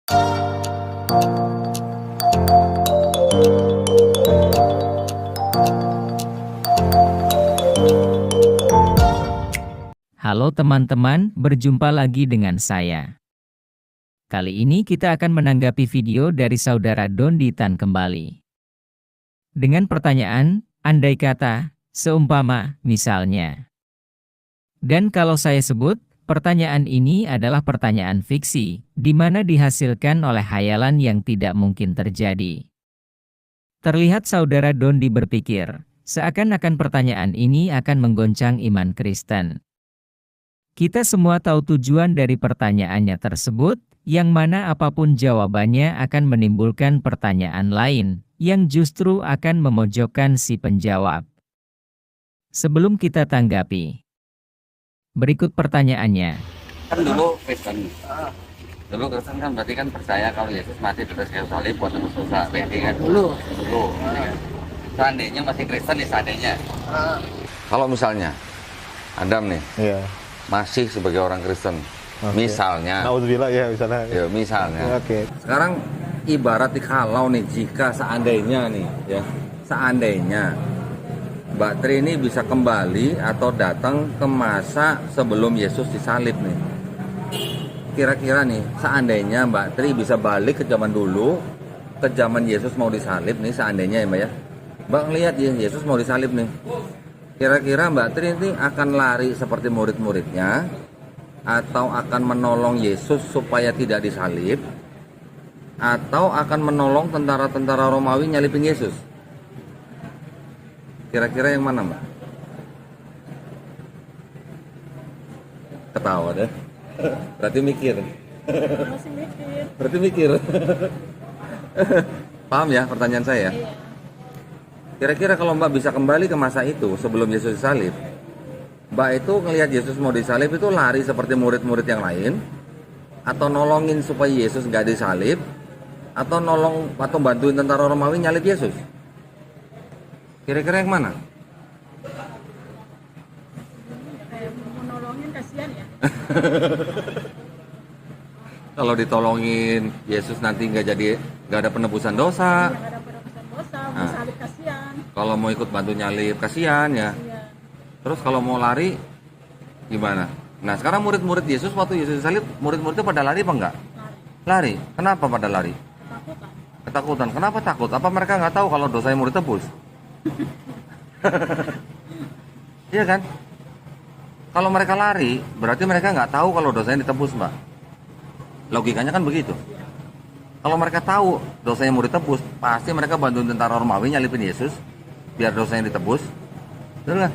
Halo teman-teman, berjumpa lagi dengan saya. Kali ini kita akan menanggapi video dari saudara Donditan kembali. Dengan pertanyaan, andai kata, seumpama, misalnya. Dan kalau saya sebut, pertanyaan ini adalah pertanyaan fiksi, di mana dihasilkan oleh hayalan yang tidak mungkin terjadi. Terlihat saudara Dondi berpikir, seakan-akan pertanyaan ini akan menggoncang iman Kristen. Kita semua tahu tujuan dari pertanyaannya tersebut, yang mana apapun jawabannya akan menimbulkan pertanyaan lain, yang justru akan memojokkan si penjawab. Sebelum kita tanggapi, berikut pertanyaannya. Kan dulu Kristen kan berarti kan percaya kalau Yesus mati di atas kayu salib buat tebus dosa, berarti kan dulu. Seandainya masih Kristen nih, seandainya. Kalau misalnya Adam nih, Iya. masih sebagai orang Kristen, misalnya. Nauzubillah ya misalnya. Ya, misalnya. Oke. Sekarang ibarat kalau nih, jika seandainya nih, ya, seandainya Mbak Tri ini bisa kembali atau datang ke masa sebelum Yesus disalib nih. Kira-kira nih, seandainya Mbak Tri bisa balik ke zaman dulu, ke zaman Yesus mau disalib nih, seandainya ya Mbak ya. Mbak ngelihat ya, Yesus mau disalib nih. Kira-kira Mbak Tri ini akan lari seperti murid-muridnya, atau akan menolong Yesus supaya tidak disalib, atau akan menolong tentara-tentara Romawi nyalipin Yesus? Kira-kira yang mana Mbak? Ketawa deh. Berarti mikir. Masih mikir. Berarti mikir. Paham ya pertanyaan saya? Iya. Kira-kira kalau Mbak bisa kembali ke masa itu sebelum Yesus disalib, Mbak itu ngelihat Yesus mau disalib itu lari seperti murid-murid yang lain, atau nolongin supaya Yesus nggak disalib, atau nolong atau bantuin tentara Romawi nyalip Yesus? Kira-kira yang mana? Kayak mau nolongin kasihan ya. Kalau ditolongin Yesus nanti nggak ada penebusan dosa. Nggak ada penebusan dosa, mau salib kasihan. Kalau mau ikut bantu nyalip kasihan ya. Iya. Terus kalau mau lari gimana? Nah sekarang murid-murid Yesus waktu Yesus disalib, murid-muridnya pada lari apa enggak? Lari. Kenapa pada lari? Ketakutan. Ketakutan. Kenapa takut? Apa mereka nggak tahu kalau dosanya mau ditebus? Iya kan? Kalau mereka lari, berarti mereka nggak tahu kalau dosanya ditebus, Mbak. Logikanya kan begitu. Kalau mereka tahu dosanya mau ditebus, pasti mereka bantuin tentara Romawi nyalipin Yesus biar dosanya ditebus. Betul kan?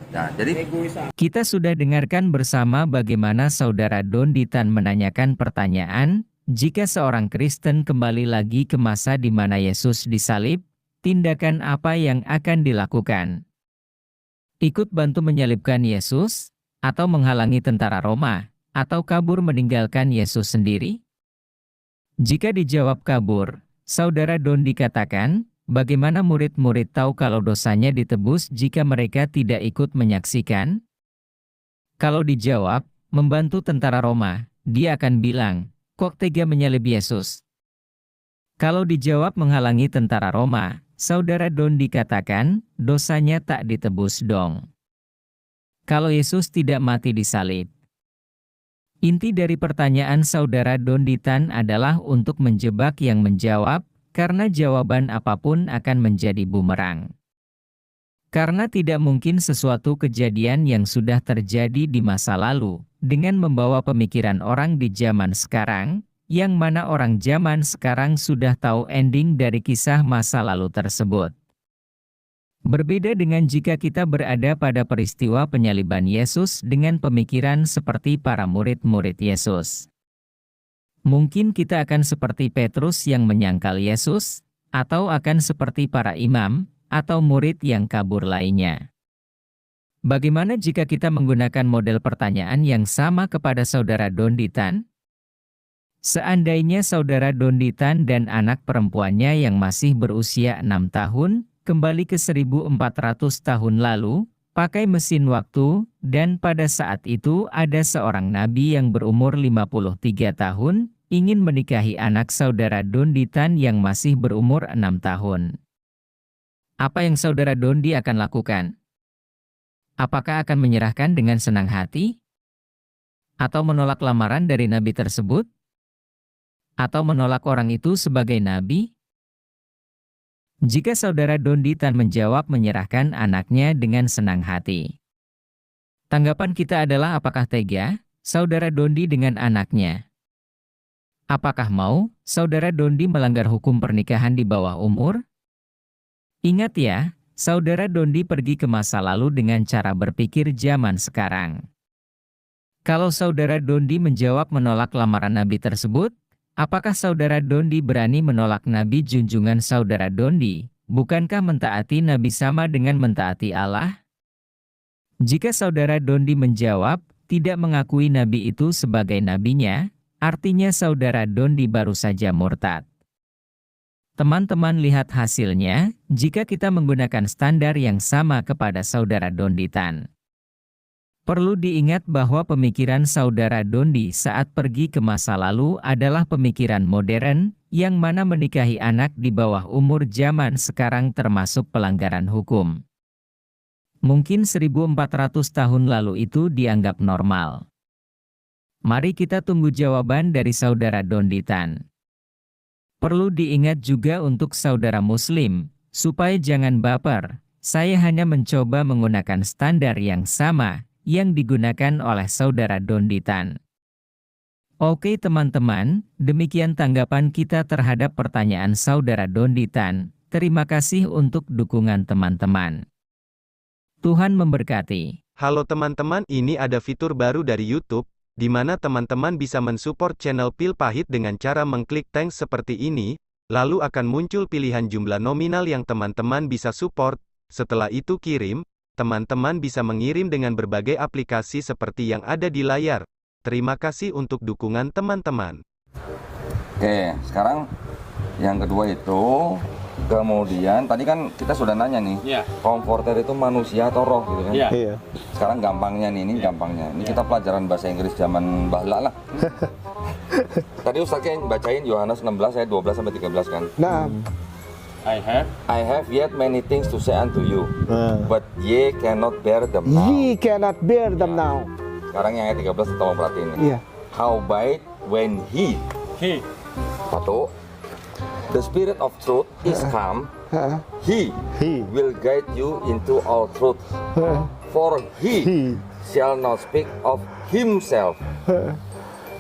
Nah, jadi Kita sudah dengarkan bersama bagaimana saudara Donditan menanyakan pertanyaan, jika seorang Kristen kembali lagi ke masa di mana Yesus disalib, tindakan apa yang akan dilakukan? Ikut bantu menyalibkan Yesus, atau menghalangi tentara Roma, atau kabur meninggalkan Yesus sendiri? Jika dijawab kabur, saudara Dondi katakan, bagaimana murid-murid tahu kalau dosanya ditebus jika mereka tidak ikut menyaksikan? Kalau dijawab, membantu tentara Roma, dia akan bilang, kok tega menyalib Yesus? Kalau dijawab menghalangi tentara Roma, saudara Dondi katakan, dosanya tak ditebus dong. Kalau Yesus tidak mati disalib. Inti dari pertanyaan saudara Donditan adalah untuk menjebak yang menjawab, karena jawaban apapun akan menjadi bumerang. Karena tidak mungkin sesuatu kejadian yang sudah terjadi di masa lalu, dengan membawa pemikiran orang di zaman sekarang, yang mana orang zaman sekarang sudah tahu ending dari kisah masa lalu tersebut. Berbeda dengan jika kita berada pada peristiwa penyaliban Yesus dengan pemikiran seperti para murid-murid Yesus. Mungkin kita akan seperti Petrus yang menyangkal Yesus, atau akan seperti para imam, atau murid yang kabur lainnya. Bagaimana jika kita menggunakan model pertanyaan yang sama kepada saudara Donditan? Seandainya saudara Donditan dan anak perempuannya yang masih berusia 6 tahun, kembali ke 1400 tahun lalu, pakai mesin waktu, dan pada saat itu ada seorang nabi yang berumur 53 tahun, ingin menikahi anak saudara Dondi Tan yang masih berumur 6 tahun. Apa yang saudara Dondi akan lakukan? Apakah akan menyerahkan dengan senang hati? Atau menolak lamaran dari nabi tersebut? Atau menolak orang itu sebagai nabi? Jika saudara Dondi Tan menjawab menyerahkan anaknya dengan senang hati, tanggapan kita adalah apakah tega saudara Dondi dengan anaknya? Apakah mau saudara Dondi melanggar hukum pernikahan di bawah umur? Ingat ya, saudara Dondi pergi ke masa lalu dengan cara berpikir zaman sekarang. Kalau saudara Dondi menjawab menolak lamaran nabi tersebut, apakah saudara Dondi berani menolak nabi junjungan saudara Dondi? Bukankah mentaati nabi sama dengan mentaati Allah? Jika saudara Dondi menjawab tidak mengakui nabi itu sebagai nabinya, artinya saudara Dondi baru saja murtad. Teman-teman lihat hasilnya jika kita menggunakan standar yang sama kepada saudara Dondi Tan. Perlu diingat bahwa pemikiran saudara Dondi saat pergi ke masa lalu adalah pemikiran modern, yang mana menikahi anak di bawah umur zaman sekarang termasuk pelanggaran hukum. Mungkin 1400 tahun lalu itu dianggap normal. Mari kita tunggu jawaban dari saudara Dondi Tan. Perlu diingat juga untuk saudara Muslim, supaya jangan baper, saya hanya mencoba menggunakan standar yang sama yang digunakan oleh saudara Dondi Tan. Oke teman-teman, demikian tanggapan kita terhadap pertanyaan saudara Dondi Tan. Terima kasih untuk dukungan teman-teman. Tuhan memberkati. Halo teman-teman, ini ada fitur baru dari YouTube, di mana teman-teman bisa mensupport channel Pil Pahit dengan cara mengklik thanks seperti ini, lalu akan muncul pilihan jumlah nominal yang teman-teman bisa support. Setelah itu kirim, teman-teman bisa mengirim dengan berbagai aplikasi seperti yang ada di layar. Terima kasih untuk dukungan teman-teman. Oke, sekarang yang kedua itu, kemudian tadi kan kita sudah nanya nih, komforter itu manusia atau roh gitu kan? Iya. Sekarang gampangnya nih, ini gampangnya. Ini kita pelajaran bahasa Inggris zaman bahla lah. Tadi Ustaznya bacain Yohanes 16 ayat 12 sampai 13 kan? Nah, I have yet many things to say unto you, but ye cannot bear them now. ye cannot bear them now. Sekarang yang ayat 13 tolong perhatiin nih. Iya. Howbeit when he. Satu. The Spirit of truth is come, He will guide you into all truth. For He shall not speak of Himself,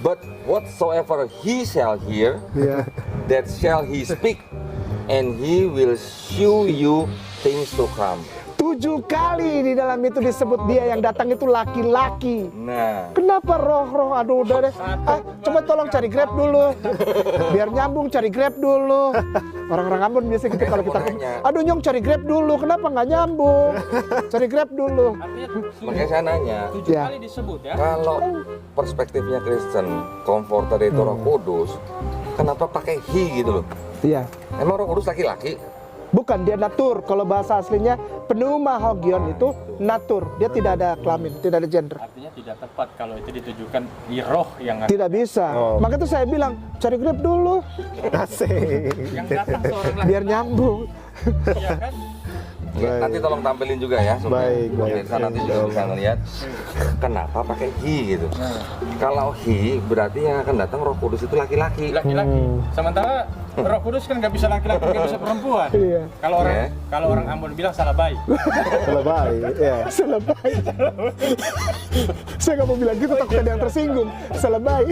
but whatsoever He shall hear, that shall He speak, and He will shew you things to come. 7 kali di dalam itu disebut dia yang datang itu laki-laki. Nah, Kenapa roh-roh? Aduh udah deh. Coba tolong cari Grab dulu. Biar nyambung cari Grab dulu. Orang-orang Ambon biasa gitu kalau kita aduh Nyong cari Grab dulu. Kenapa nggak nyambung? Cari Grab dulu. makanya saya nanya, 7 Ya. kali disebut ya. kalau perspektifnya Kristen, komforter itu Roh Kudus, kenapa pakai He gitu loh? Iya. Emang Roh Kudus laki-laki? Bukan, dia natur. Kalau bahasa aslinya pneuma hogion itu natur. Dia tidak ada kelamin, tidak ada gender. Artinya tidak tepat kalau itu ditujukan di roh yang akan Tidak bisa. Maka itu saya bilang cari Grab dulu. Asik. yang datang seorang laki, Biar nyambung. ya kan? Ya, nanti tolong tampilin juga ya supaya Baik, baik. pemirsa nanti juga bisa ngeliat kenapa pakai He gitu. Kalau He berarti yang akan datang Roh Kudus itu laki-laki. Laki-laki. Sementara Roh Kudus kan nggak bisa laki-laki, nggak bisa perempuan. Iya. Kalau orang Iya. kalau orang Ambon bilang salah bayi. Selebay, ya. Selebay. Saya nggak mau bilang gitu, takut ada yang tersinggung. Selebay.